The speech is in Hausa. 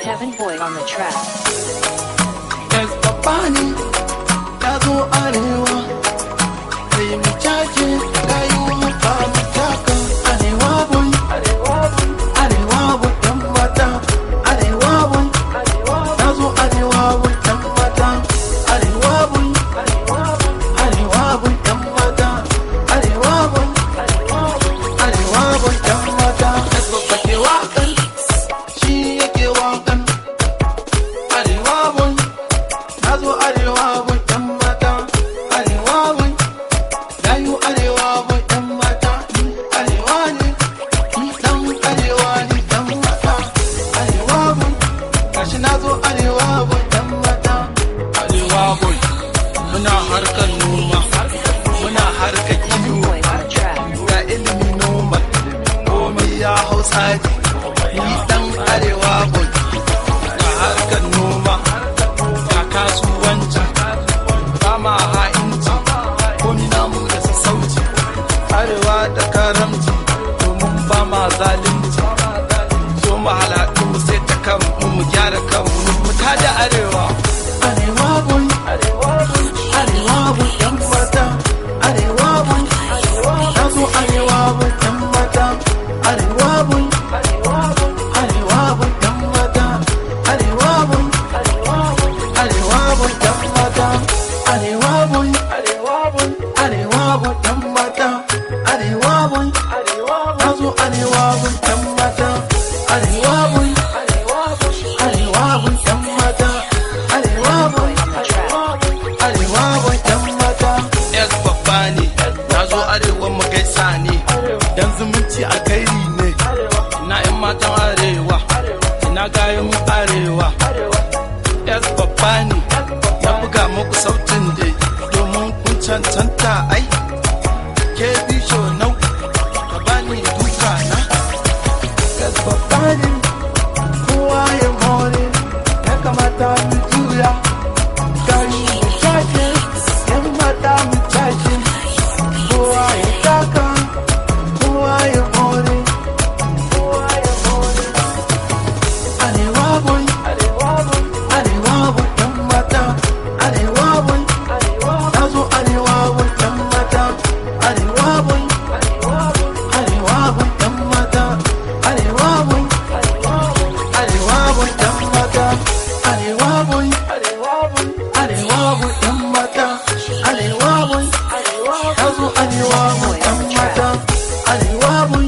Kevin Boy on the track. Yes, Papani, ya zo arewa, sai mu caje rayuwa ba mu taka. Arewa boy, arewa boy ɗan mata. Arewa boy, ya zo arewa boy ɗan mata. Arewa boy, arewa boy ɗan mata. Arewa boy, arewa boy ɗan mata. Yes, Papa ke waƙan, shi yake waƙan. Arewa boy, ya zo arewa boy ɗan mata. Arewa boy, gayu arewa boy ɗan mata. Ni arewa ne, ni ɗan arewa ne ɗan mata. Arewa boy, gashi na zo arewa boy ɗan mata. Arewa boy, muna harkar noma, muna harkar Kevin kiwo. Boy on the track. Ga ilimi noma, komai ya hau tsari. Ni ɗan arewa boy, ga harkar noma, ga kasuwanci, ba ma ha'inci, komi namu da sassauci. Arewa da karamci, domin ba ma zalunci. So mu halatu mu sai ta kanmu mu gyara kanmu mu tada arewa. Arewa boy, arewa boy ɗan mata. Arewa boy, na zo arewa boy ɗan mata. Arewa boy, arewa boy ɗan mata. Arewa boy, arewa boy ɗan mata. Arewa boy, arewa boy ɗan mata. Arewa boy, na zo arewa boy ɗan mata. Arewa boy, arewa boy ɗan mata. Arewa boy, arewa boy ɗan mata. Yes, babba ne, na zo arewa mu gaisa ne. Dan zumunci alkhairi ne. Ina 'yan matan arewa, ina gayan arewa. Yes, babba ne, ya buga muku sautin dai domin kun cancanta ai. Ke bisho nau, ka bani duka na. Yes, babba ne, kowa ya more, ya kamata mu juya. Gari mu caje, 'yan mata mu caje. Kowa ya taka, kowa ya more, kowa ya more. Arewa boy, arewa boy ɗan mata. Arewa boy, na zo arewa boy ɗan mata. Arewa boy, arewa boy ɗan mata. Arewa boy, arewa boy ɗan mata. Arewa boy, arewa boy ɗan mata. Arewa boy, na zo arewa boy ɗan mata. Arewa boy.